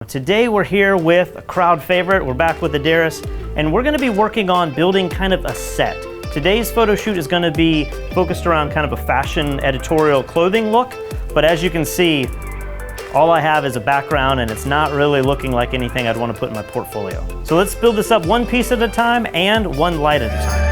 Today we're here with a crowd favorite. We're back with Adaris, and we're gonna be working on building kind of a set. Today's photo shoot is gonna be focused around kind of a fashion editorial clothing look, but as you can see, all I have is a background and it's not really looking like anything I'd want to put in my portfolio. So let's build this up one piece at a time and one light at a time.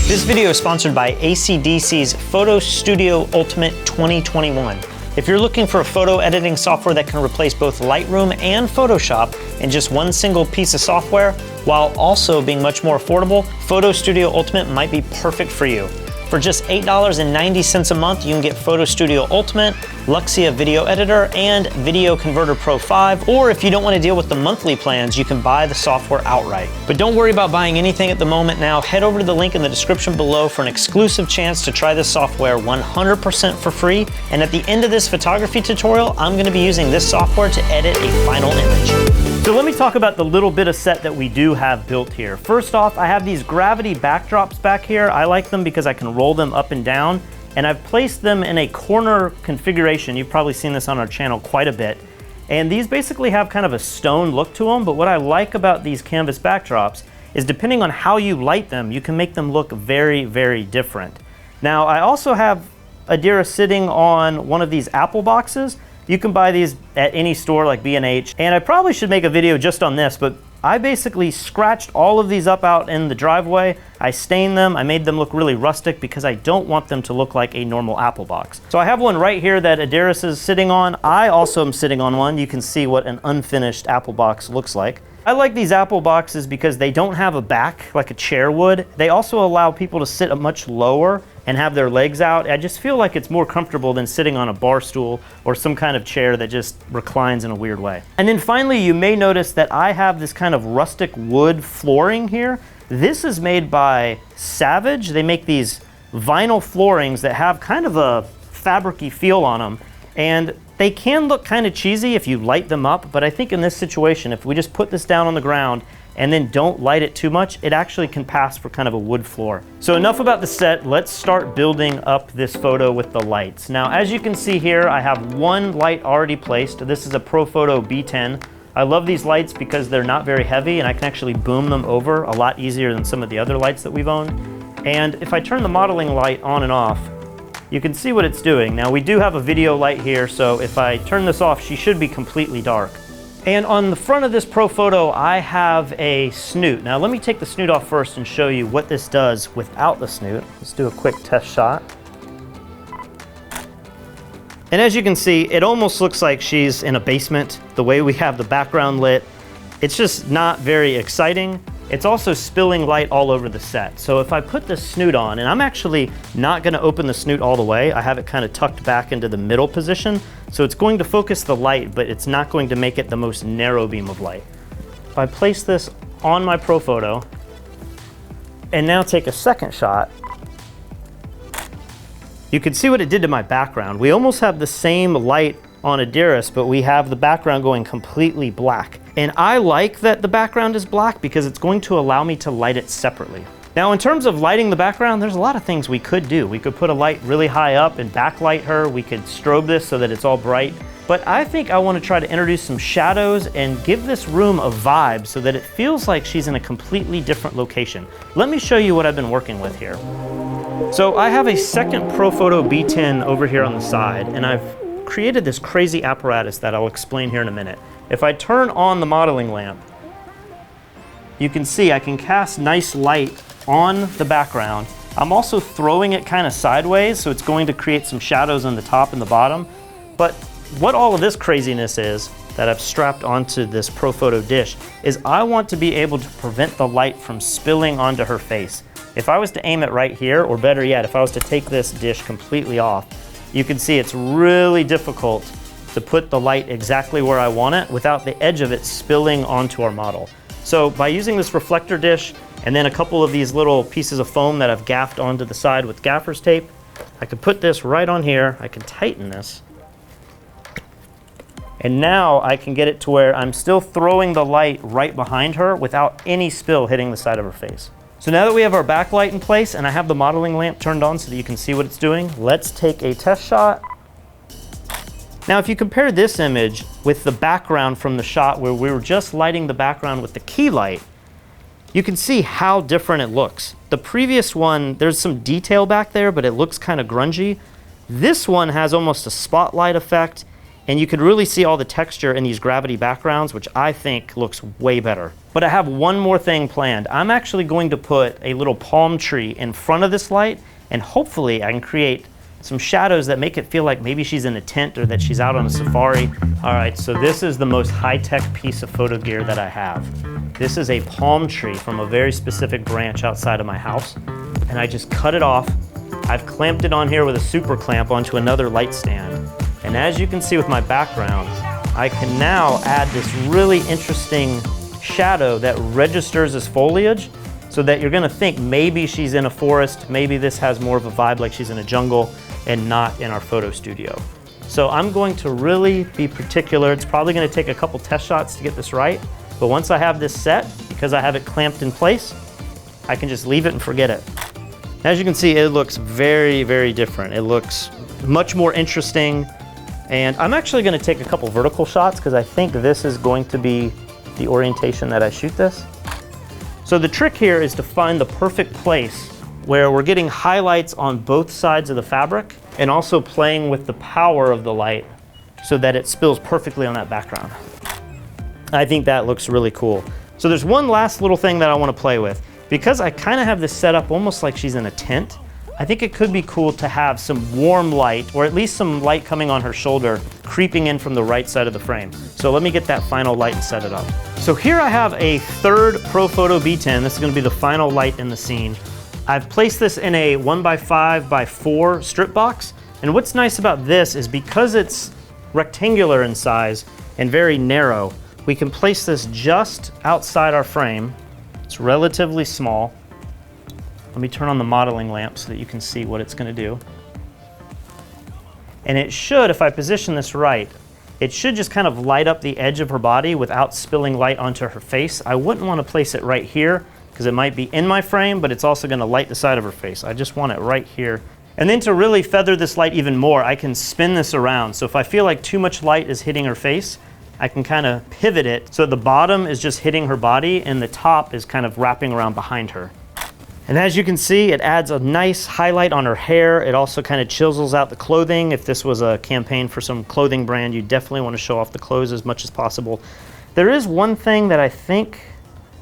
This video is sponsored by AC/DC's Photo Studio Ultimate 2021. If you're looking for a photo editing software that can replace both Lightroom and Photoshop in just one single piece of software, while also being much more affordable, Photo Studio Ultimate might be perfect for you. For just $8.90 a month, you can get Photo Studio Ultimate, Luxia Video Editor, and Video Converter Pro 5, or if you don't want to deal with the monthly plans, you can buy the software outright. But don't worry about buying anything at the moment now. Head over to the link in the description below for an exclusive chance to try this software 100% for free. And at the end of this photography tutorial, I'm going to be using this software to edit a final image. So let me talk about the little bit of set that we do have built here. First off, I have these gravity backdrops back here. I like them because I can roll them up and down, and I've placed them in a corner configuration. You've probably seen this on our channel quite a bit. And these basically have kind of a stone look to them, but what I like about these canvas backdrops is depending on how you light them, you can make them look very, very different. Now, I also have Adaris sitting on one of these Apple boxes. You can buy these at any store like B&H, and I probably should make a video just on this, but I basically scratched all of these up out in the driveway. I stained them, I made them look really rustic because I don't want them to look like a normal Apple box. So I have one right here that Adaris is sitting on. I also am sitting on one. You can see what an unfinished Apple box looks like. I like these Apple boxes because they don't have a back like a chair would. They also allow people to sit much lower and have their legs out. I just feel like it's more comfortable than sitting on a bar stool or some kind of chair that just reclines in a weird way. And then finally, you may notice that I have this kind of rustic wood flooring here. This is made by Savage. They make these vinyl floorings that have kind of a fabric-y feel on them. And they can look kind of cheesy if you light them up, but I think in this situation, if we just put this down on the ground and then don't light it too much, it actually can pass for kind of a wood floor. So enough about the set, let's start building up this photo with the lights. Now, as you can see here, I have one light already placed. This is a Profoto B10. I love these lights because they're not very heavy and I can actually boom them over a lot easier than some of the other lights that we've owned. And if I turn the modeling light on and off, you can see what it's doing. Now, we do have a video light here, so if I turn this off, she should be completely dark. And on the front of this Profoto, I have a snoot. Now, let me take the snoot off first and show you what this does without the snoot. Let's do a quick test shot. And as you can see, it almost looks like she's in a basement, the way we have the background lit. It's just not very exciting. It's also spilling light all over the set. So if I put the snoot on, and I'm actually not gonna open the snoot all the way, I have it kind of tucked back into the middle position, so it's going to focus the light, but it's not going to make it the most narrow beam of light. If I place this on my Profoto, and now take a second shot, you can see what it did to my background. We almost have the same light on Adaris, but we have the background going completely black. And I like that the background is black because it's going to allow me to light it separately. Now, in terms of lighting the background, there's a lot of things we could do. We could put a light really high up and backlight her. We could strobe this so that it's all bright. But I think I want to try to introduce some shadows and give this room a vibe so that it feels like she's in a completely different location. Let me show you what I've been working with here. So I have a second Profoto B10 over here on the side, and I've created this crazy apparatus that I'll explain here in a minute. If I turn on the modeling lamp, you can see I can cast nice light on the background. I'm also throwing it kind of sideways, so it's going to create some shadows on the top and the bottom. But what all of this craziness is that I've strapped onto this Profoto dish is I want to be able to prevent the light from spilling onto her face. If I was to aim it right here, or better yet, if I was to take this dish completely off, you can see it's really difficult to put the light exactly where I want it without the edge of it spilling onto our model. So by using this reflector dish and then a couple of these little pieces of foam that I've gaffed onto the side with gaffer's tape, I can put this right on here, I can tighten this, and now I can get it to where I'm still throwing the light right behind her without any spill hitting the side of her face. So now that we have our backlight in place and I have the modeling lamp turned on so that you can see what it's doing, let's take a test shot. Now, if you compare this image with the background from the shot where we were just lighting the background with the key light, you can see how different it looks. The previous one, there's some detail back there, but it looks kind of grungy. This one has almost a spotlight effect, and you can really see all the texture in these gravity backgrounds, which I think looks way better. But I have one more thing planned. I'm actually going to put a little palm tree in front of this light, and hopefully I can create some shadows that make it feel like maybe she's in a tent or that she's out on a safari. All right, so this is the most high-tech piece of photo gear that I have. This is a palm tree from a very specific branch outside of my house, and I just cut it off. I've clamped it on here with a super clamp onto another light stand. And as you can see with my background, I can now add this really interesting shadow that registers as foliage so that you're gonna think maybe she's in a forest, maybe this has more of a vibe like she's in a jungle and not in our photo studio. So I'm going to really be particular. It's probably gonna take a couple test shots to get this right, but once I have this set, because I have it clamped in place, I can just leave it and forget it. As you can see, it looks very, very different. It looks much more interesting. And I'm actually gonna take a couple vertical shots because I think this is going to be the orientation that I shoot this. So the trick here is to find the perfect place where we're getting highlights on both sides of the fabric and also playing with the power of the light so that it spills perfectly on that background. I think that looks really cool. So there's one last little thing that I want to play with. Because I kind of have this set up almost like she's in a tent, I think it could be cool to have some warm light, or at least some light coming on her shoulder, creeping in from the right side of the frame. So let me get that final light and set it up. So here I have a third ProPhoto B10. This is gonna be the final light in the scene. I've placed this in a 1x5x4 strip box. And what's nice about this is because it's rectangular in size and very narrow, we can place this just outside our frame. It's relatively small. Let me turn on the modeling lamp so that you can see what it's going to do. And it should, if I position this right, it should just kind of light up the edge of her body without spilling light onto her face. I wouldn't want to place it right here because it might be in my frame, but it's also going to light the side of her face. I just want it right here. And then to really feather this light even more, I can spin this around. So if I feel like too much light is hitting her face, I can kind of pivot it so the bottom is just hitting her body and the top is kind of wrapping around behind her. And as you can see, it adds a nice highlight on her hair. It also kind of chisels out the clothing. If this was a campaign for some clothing brand, you definitely want to show off the clothes as much as possible. There is one thing that I think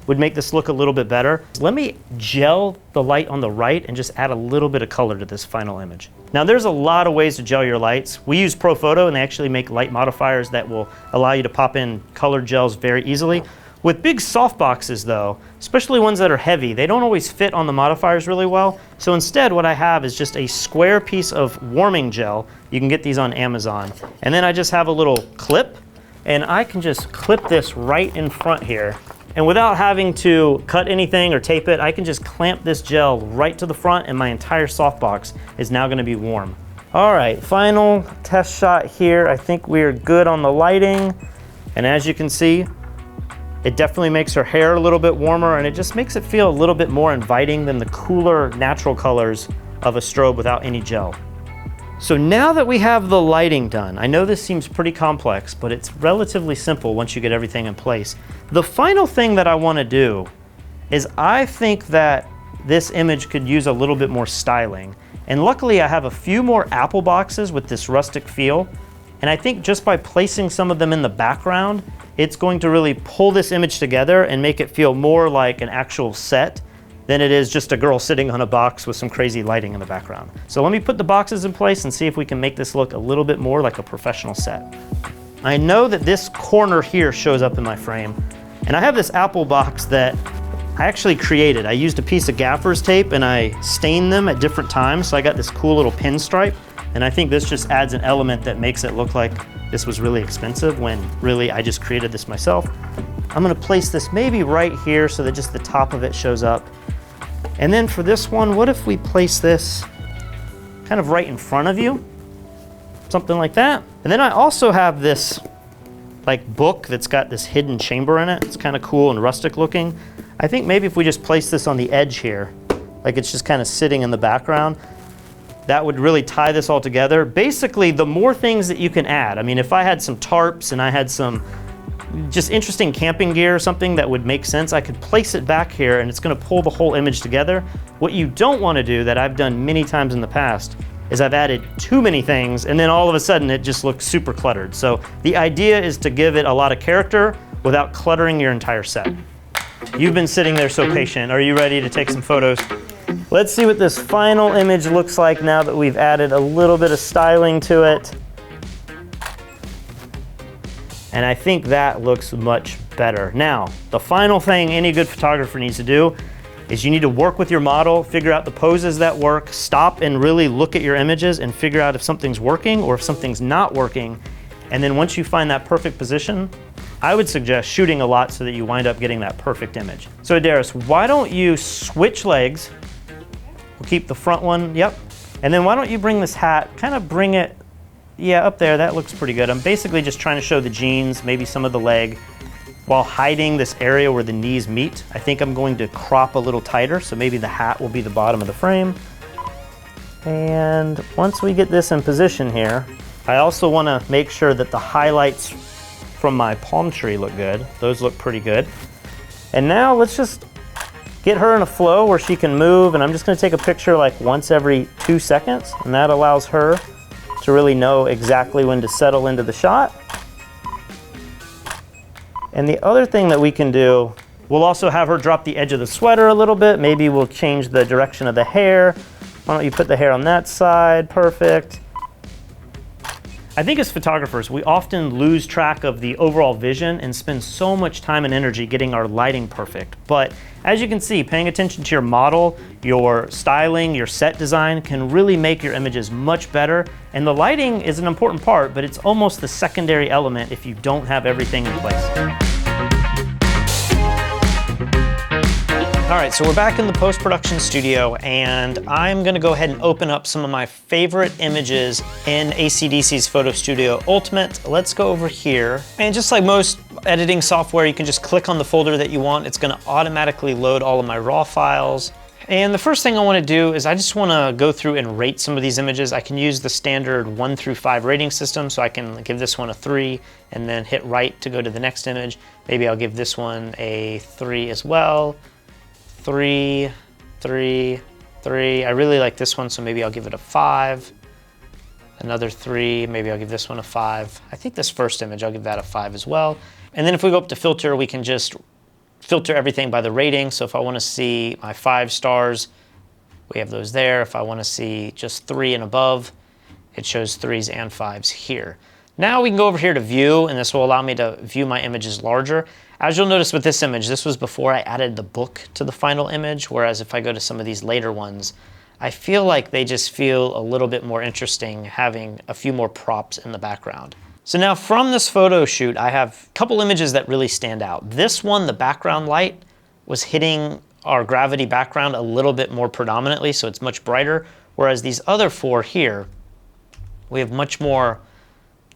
would make this look a little bit better. Let me gel the light on the right and just add a little bit of color to this final image. Now there's a lot of ways to gel your lights. We use ProPhoto and they actually make light modifiers that will allow you to pop in colored gels very easily. With big softboxes though, especially ones that are heavy, they don't always fit on the modifiers really well. So instead what I have is just a square piece of warming gel. You can get these on Amazon. And then I just have a little clip and I can just clip this right in front here. And without having to cut anything or tape it, I can just clamp this gel right to the front and my entire softbox is now gonna be warm. All right, final test shot here. I think we're good on the lighting. And as you can see, it definitely makes her hair a little bit warmer and it just makes it feel a little bit more inviting than the cooler natural colors of a strobe without any gel. So now that we have the lighting done, I know this seems pretty complex, but it's relatively simple once you get everything in place. The final thing that I want to do is I think that this image could use a little bit more styling. And luckily I have a few more apple boxes with this rustic feel. And I think just by placing some of them in the background, it's going to really pull this image together and make it feel more like an actual set than it is just a girl sitting on a box with some crazy lighting in the background. So let me put the boxes in place and see if we can make this look a little bit more like a professional set. I know that this corner here shows up in my frame, and I have this apple box that I actually created. I used a piece of gaffer's tape and I stained them at different times, so I got this cool little pinstripe, and I think this just adds an element that makes it look like this was really expensive when really I just created this myself. I'm gonna place this maybe right here so that just the top of it shows up. And then for this one, what if we place this kind of right in front of you? Something like that. And then I also have this like book that's got this hidden chamber in it. It's kind of cool and rustic looking. I think maybe if we just place this on the edge here, like it's just kind of sitting in the background, that would really tie this all together. Basically, the more things that you can add, I mean, if I had some tarps and I had some just interesting camping gear or something that would make sense, I could place it back here and it's gonna pull the whole image together. What you don't wanna do, that I've done many times in the past, is I've added too many things and then all of a sudden it just looks super cluttered. So the idea is to give it a lot of character without cluttering your entire set. You've been sitting there so patient. Are you ready to take some photos? Let's see what this final image looks like now that we've added a little bit of styling to it. And I think that looks much better. Now, the final thing any good photographer needs to do is you need to work with your model, figure out the poses that work, stop and really look at your images and figure out if something's working or if something's not working. And then once you find that perfect position, I would suggest shooting a lot so that you wind up getting that perfect image. So Darius, why don't you switch legs? We'll keep the front one, yep. And then why don't you bring this hat, kind of bring it, yeah, up there, that looks pretty good. I'm basically just trying to show the jeans, maybe some of the leg, while hiding this area where the knees meet. I think I'm going to crop a little tighter, so maybe the hat will be the bottom of the frame. And once we get this in position here, I also want to make sure that the highlights from my palm tree look good. Those look pretty good. And now let's just get her in a flow where she can move, and I'm just going to take a picture like once every 2 seconds, and that allows her to really know exactly when to settle into the shot. And the other thing that we can do, we'll also have her drop the edge of the sweater a little bit. Maybe we'll change the direction of the hair. Why don't you put the hair on that side? Perfect. I think as photographers, we often lose track of the overall vision and spend so much time and energy getting our lighting perfect. But as you can see, paying attention to your model, your styling, your set design can really make your images much better. And the lighting is an important part, but it's almost the secondary element if you don't have everything in place. All right, so we're back in the post-production studio, and I'm gonna go ahead and open up some of my favorite images in AC/DC's Photo Studio Ultimate. Let's go over here. And just like most editing software, you can just click on the folder that you want. It's gonna automatically load all of my raw files. And the first thing I wanna do is I just wanna go through and rate some of these images. I can use the standard 1 through 5 rating system, so I can give this one a 3 and then hit right to go to the next image. Maybe I'll give this one a 3 as well. 3, 3, 3. I really like this one, so maybe I'll give it a 5. Another 3, maybe I'll give this one a 5. I think this first image, I'll give that a 5 as well. And then if we go up to filter, we can just filter everything by the rating. So if I want to see my 5 stars, we have those there. If I want to see just 3 and above, it shows 3s and 5s here. Now we can go over here to view, and this will allow me to view my images larger. As you'll notice with this image, this was before I added the book to the final image, whereas if I go to some of these later ones, I feel like they just feel a little bit more interesting having a few more props in the background. So now from this photo shoot, I have a couple images that really stand out. This one, the background light, was hitting our gravity background a little bit more predominantly, so it's much brighter, whereas these other 4 here, we have much more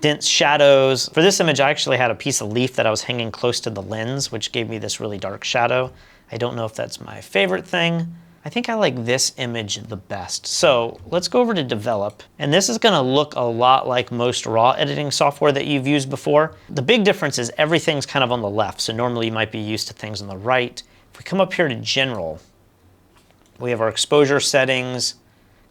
dense shadows. For this image, I actually had a piece of leaf that I was hanging close to the lens, which gave me this really dark shadow. I don't know if that's my favorite thing. I think I like this image the best. So let's go over to develop. And this is gonna look a lot like most raw editing software that you've used before. The big difference is everything's kind of on the left. So normally you might be used to things on the right. If we come up here to general, we have our exposure settings,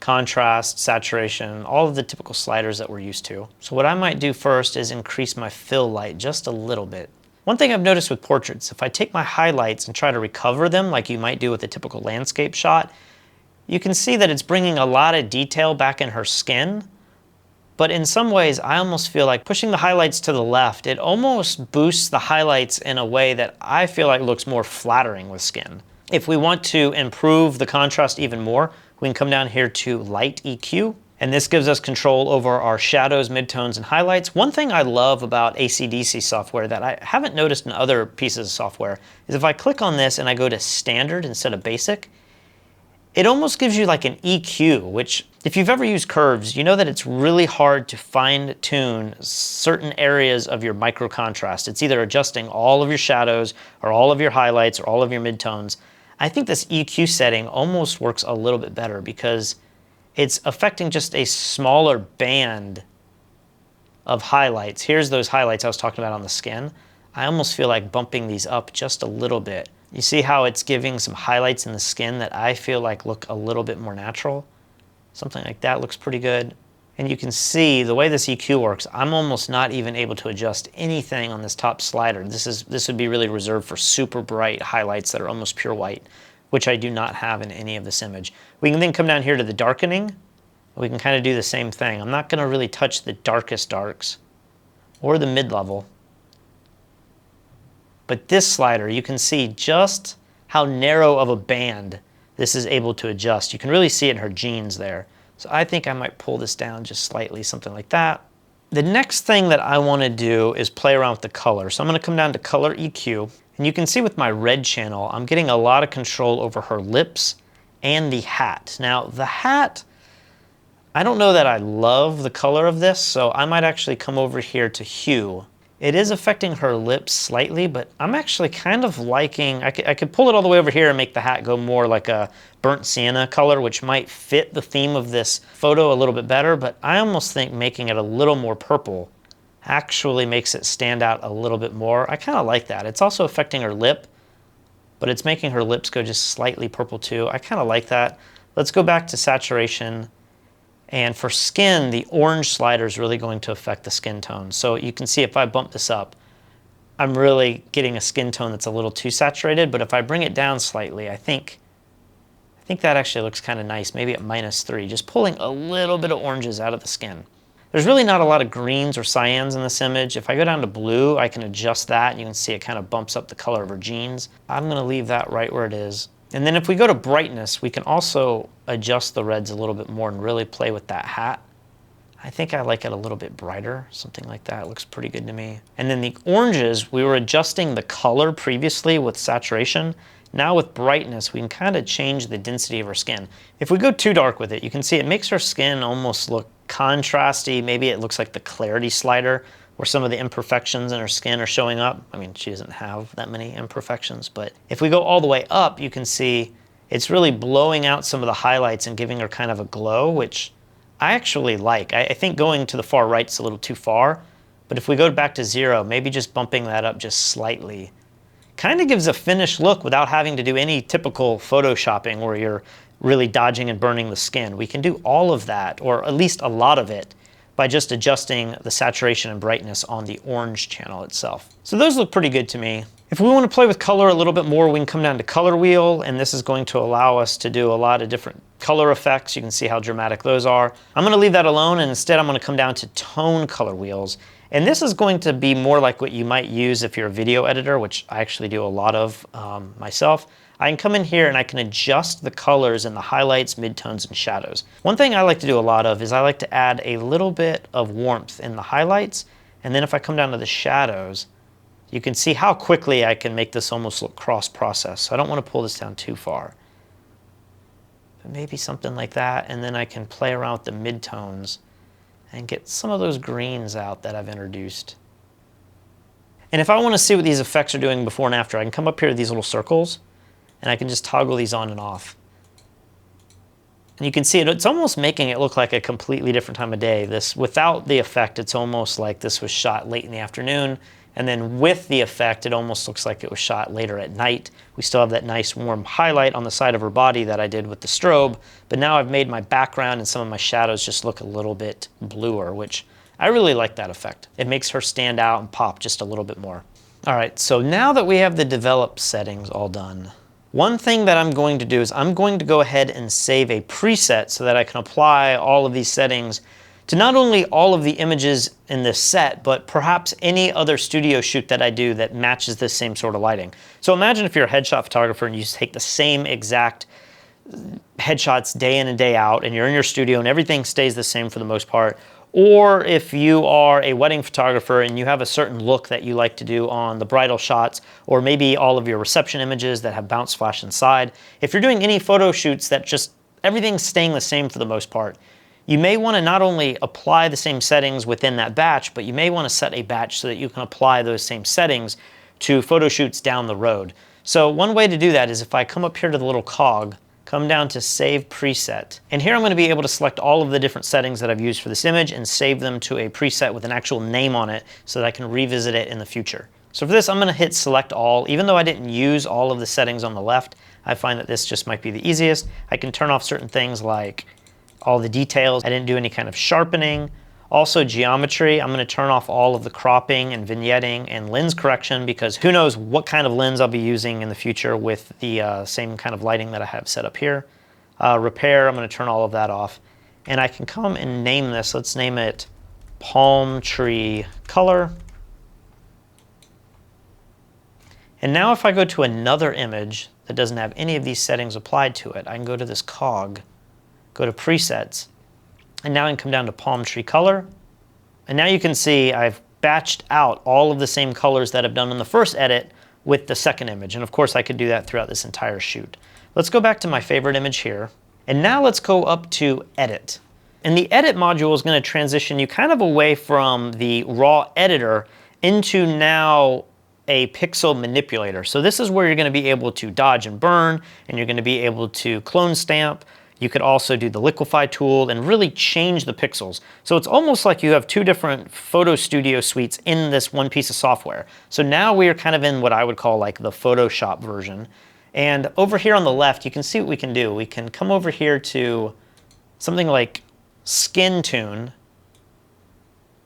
contrast, saturation, all of the typical sliders that we're used to. So what I might do first is increase my fill light just a little bit. One thing I've noticed with portraits, if I take my highlights and try to recover them like you might do with a typical landscape shot, you can see that it's bringing a lot of detail back in her skin. But in some ways, I almost feel like pushing the highlights to the left, it almost boosts the highlights in a way that I feel like looks more flattering with skin. If we want to improve the contrast even more, we can come down here to Light EQ, and this gives us control over our shadows, midtones, and highlights. One thing I love about AC/DC software that I haven't noticed in other pieces of software is if I click on this and I go to standard instead of basic, it almost gives you like an EQ, which if you've ever used curves, you know that it's really hard to fine tune certain areas of your micro contrast. It's either adjusting all of your shadows or all of your highlights or all of your midtones. I think this EQ setting almost works a little bit better because it's affecting just a smaller band of highlights. Here's those highlights I was talking about on the skin. I almost feel like bumping these up just a little bit. You see how it's giving some highlights in the skin that I feel like look a little bit more natural? Something like that looks pretty good. And you can see the way this EQ works, I'm almost not even able to adjust anything on this top slider. This would be really reserved for super bright highlights that are almost pure white, which I do not have in any of this image. We can then come down here to the darkening. We can kind of do the same thing. I'm not going to really touch the darkest darks or the mid-level. But this slider, you can see just how narrow of a band this is able to adjust. You can really see it in her jeans there. So I think I might pull this down just slightly, something like that. The next thing that I want to do is play around with the color. So I'm going to come down to Color EQ. And you can see with my red channel, I'm getting a lot of control over her lips and the hat. Now, the hat, I don't know that I love the color of this, so I might actually come over here to Hue. It is affecting her lips slightly, but I'm actually kind of liking, I could pull it all the way over here and make the hat go more like a burnt sienna color, which might fit the theme of this photo a little bit better, but I almost think making it a little more purple actually makes it stand out a little bit more. I kind of like that. It's also affecting her lip, but it's making her lips go just slightly purple too. I kind of like that. Let's go back to saturation. And for skin, the orange slider is really going to affect the skin tone. So you can see if I bump this up, I'm really getting a skin tone that's a little too saturated, but if I bring it down slightly, I think that actually looks kind of nice, maybe at -3, just pulling a little bit of oranges out of the skin. There's really not a lot of greens or cyans in this image. If I go down to blue, I can adjust that, and you can see it kind of bumps up the color of her jeans. I'm going to leave that right where it is. And then if we go to brightness, we can also adjust the reds a little bit more and really play with that hat. I think I like it a little bit brighter, something like that. It looks pretty good to me. And then the oranges, we were adjusting the color previously with saturation. Now with brightness, we can kind of change the density of her skin. If we go too dark with it, you can see it makes her skin almost look contrasty. Maybe it looks like the clarity slider, where some of the imperfections in her skin are showing up. I mean, she doesn't have that many imperfections, but if we go all the way up, you can see it's really blowing out some of the highlights and giving her kind of a glow, which I actually like. I think going to the far right is a little too far, but if we go back to 0, maybe just bumping that up just slightly, kind of gives a finished look without having to do any typical photoshopping where you're really dodging and burning the skin. We can do all of that, or at least a lot of it, by just adjusting the saturation and brightness on the orange channel itself. So those look pretty good to me. If we want to play with color a little bit more, we can come down to Color Wheel, and this is going to allow us to do a lot of different color effects. You can see how dramatic those are. I'm going to leave that alone, and instead I'm going to come down to Tone Color Wheels. And this is going to be more like what you might use if you're a video editor, which I actually do a lot of myself. I can come in here and I can adjust the colors and the highlights, midtones, and shadows. One thing I like to do a lot of is I like to add a little bit of warmth in the highlights, and then if I come down to the shadows, you can see how quickly I can make this almost look cross-process. So I don't want to pull this down too far. But maybe something like that, and then I can play around with the midtones and get some of those greens out that I've introduced. And if I want to see what these effects are doing before and after, I can come up here to these little circles, and I can just toggle these on and off. And you can see it's almost making it look like a completely different time of day. This, without the effect, it's almost like this was shot late in the afternoon, and then with the effect, it almost looks like it was shot later at night. We still have that nice warm highlight on the side of her body that I did with the strobe, but now I've made my background and some of my shadows just look a little bit bluer, which I really like that effect. It makes her stand out and pop just a little bit more. All right, so now that we have the develop settings all done, one thing that I'm going to do is I'm going to go ahead and save a preset so that I can apply all of these settings to not only all of the images in this set, but perhaps any other studio shoot that I do that matches this same sort of lighting. So imagine if you're a headshot photographer and you just take the same exact headshots day in and day out, and you're in your studio and everything stays the same for the most part. Or if you are a wedding photographer and you have a certain look that you like to do on the bridal shots, or maybe all of your reception images that have bounce flash inside, if you're doing any photo shoots that just everything's staying the same for the most part, you may want to not only apply the same settings within that batch, but you may want to set a batch so that you can apply those same settings to photo shoots down the road. So one way to do that is if I come up here to the little cog, come down to Save Preset, and here I'm going to be able to select all of the different settings that I've used for this image and save them to a preset with an actual name on it so that I can revisit it in the future. So for this, I'm going to hit Select All. Even though I didn't use all of the settings on the left, I find that this just might be the easiest. I can turn off certain things like all the details. I didn't do any kind of sharpening. Also geometry, I'm going to turn off all of the cropping and vignetting and lens correction because who knows what kind of lens I'll be using in the future with the same kind of lighting that I have set up here. Repair, I'm going to turn all of that off. And I can come and name this. Let's name it Palm Tree Color. And now if I go to another image that doesn't have any of these settings applied to it, I can go to this cog, go to Presets, and now I can come down to Palm Tree Color. And now you can see I've batched out all of the same colors that I've done in the first edit with the second image. And of course I could do that throughout this entire shoot. Let's go back to my favorite image here. And now let's go up to Edit. And the Edit module is going to transition you kind of away from the raw editor into now a pixel manipulator. So this is where you're going to be able to dodge and burn, and you're going to be able to clone stamp. You could also do the Liquify tool and really change the pixels. So it's almost like you have two different photo studio suites in this one piece of software. So now we are kind of in what I would call like the Photoshop version. And over here on the left, you can see what we can do. We can come over here to something like Skin Tune.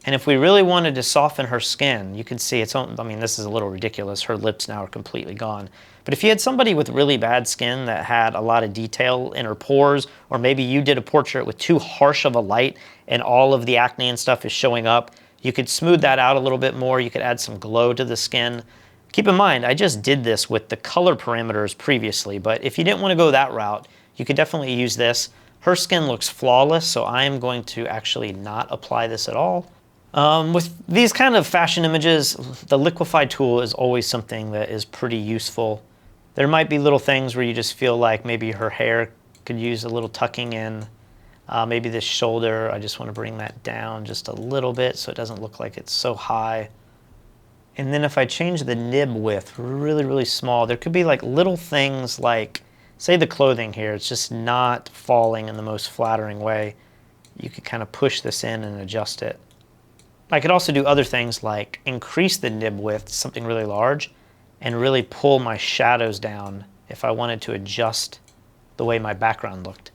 And if we really wanted to soften her skin, you can see I mean, this is a little ridiculous. Her lips now are completely gone. But if you had somebody with really bad skin that had a lot of detail in her pores, or maybe you did a portrait with too harsh of a light and all of the acne and stuff is showing up, you could smooth that out a little bit more. You could add some glow to the skin. Keep in mind, I just did this with the color parameters previously, but if you didn't want to go that route, you could definitely use this. Her skin looks flawless, so I am going to actually not apply this at all. With these kind of fashion images, the Liquify tool is always something that is pretty useful. There might be little things where you just feel like maybe her hair could use a little tucking in. Maybe this shoulder, I just want to bring that down just a little bit so it doesn't look like it's so high. And then if I change the nib width really, really small, there could be like little things like, say the clothing here, it's just not falling in the most flattering way. You could kind of push this in and adjust it. I could also do other things like increase the nib width to something really large and really pull my shadows down if I wanted to adjust the way my background looked.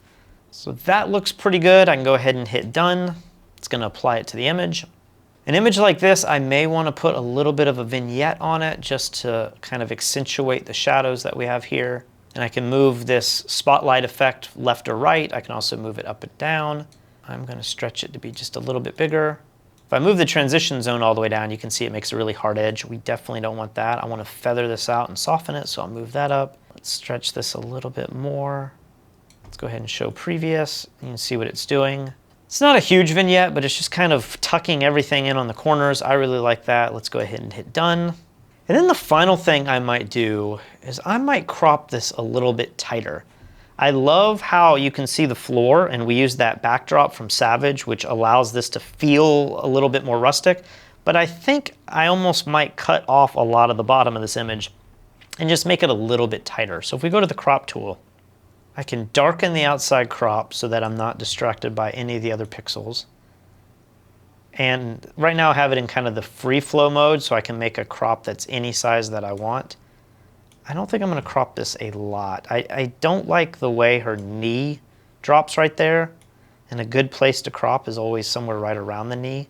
So that looks pretty good. I can go ahead and hit done. It's going to apply it to the image. An image like this, I may want to put a little bit of a vignette on it just to kind of accentuate the shadows that we have here. And I can move this spotlight effect left or right. I can also move it up and down. I'm going to stretch it to be just a little bit bigger. If I move the transition zone all the way down, you can see it makes a really hard edge. We definitely don't want that. I want to feather this out and soften it, so I'll move that up. Let's stretch this a little bit more. Let's go ahead and show previous. You can see what it's doing. It's not a huge vignette, but it's just kind of tucking everything in on the corners. I really like that. Let's go ahead and hit done. And then the final thing I might do is I might crop this a little bit tighter. I love how you can see the floor, and we use that backdrop from Savage, which allows this to feel a little bit more rustic. But I think I almost might cut off a lot of the bottom of this image and just make it a little bit tighter. So if we go to the crop tool, I can darken the outside crop so that I'm not distracted by any of the other pixels. And right now I have it in kind of the free flow mode, so I can make a crop that's any size that I want. I don't think I'm going to crop this a lot. I don't like the way her knee drops right there, and a good place to crop is always somewhere right around the knee.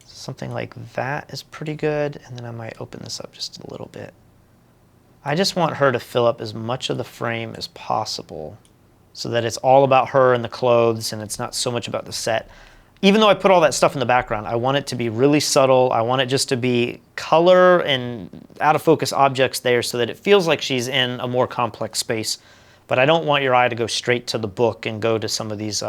Something like that is pretty good, and then I might open this up just a little bit. I just want her to fill up as much of the frame as possible so that it's all about her and the clothes and it's not so much about the set. Even though I put all that stuff in the background, I want it to be really subtle. I want it just to be color and out of focus objects there so that it feels like she's in a more complex space. But I don't want your eye to go straight to the book and go to some of these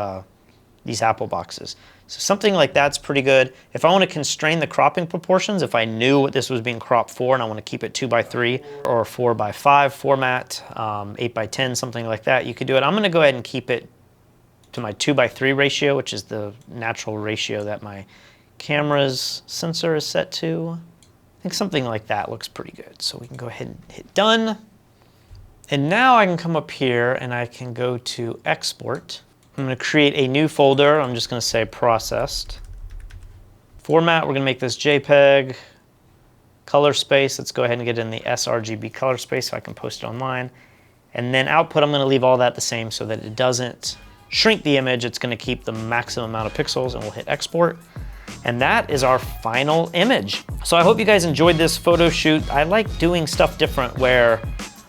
these apple boxes. So something like that's pretty good. If I want to constrain the cropping proportions, if I knew what this was being cropped for and I want to keep it 2:3 or 4:5 format, 8:10, something like that, you could do it. I'm going to go ahead and keep it to my 2:3 ratio, which is the natural ratio that my camera's sensor is set to. I think something like that looks pretty good. So we can go ahead and hit done. And now I can come up here and I can go to export. I'm going to create a new folder. I'm just going to say processed. Format, we're going to make this JPEG. Color space, let's go ahead and get in the sRGB color space so I can post it online. And then output, I'm going to leave all that the same so that it doesn't shrink the image. It's going to keep the maximum amount of pixels, and we'll hit export. And that is our final image. So I hope you guys enjoyed this photo shoot. I like doing stuff different where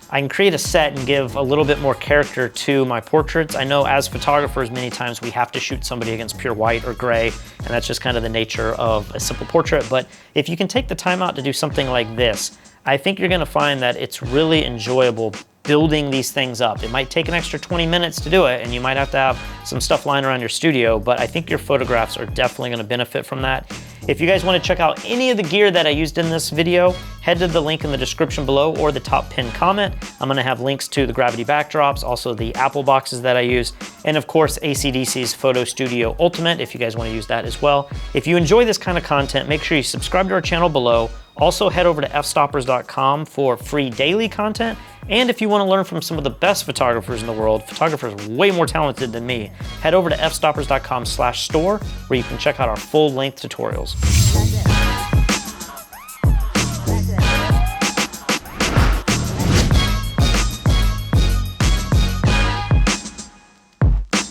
I can create a set and give a little bit more character to my portraits. I know as photographers, many times we have to shoot somebody against pure white or gray, and that's just kind of the nature of a simple portrait. But if you can take the time out to do something like this, I think you're gonna find that it's really enjoyable building these things up. It might take an extra 20 minutes to do it, and you might have to have some stuff lying around your studio, but I think your photographs are definitely gonna benefit from that. If you guys wanna check out any of the gear that I used in this video, head to the link in the description below or the top pinned comment. I'm gonna have links to the gravity backdrops, also the Apple boxes that I use, and of course, AC/DC's Photo Studio Ultimate, if you guys wanna use that as well. If you enjoy this kind of content, make sure you subscribe to our channel below. Also head over to fstoppers.com for free daily content. And if you want to learn from some of the best photographers in the world, photographers way more talented than me, head over to fstoppers.com/store where you can check out our full-length tutorials.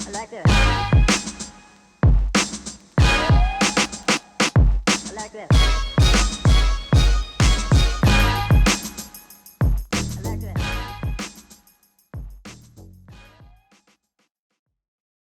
I like this.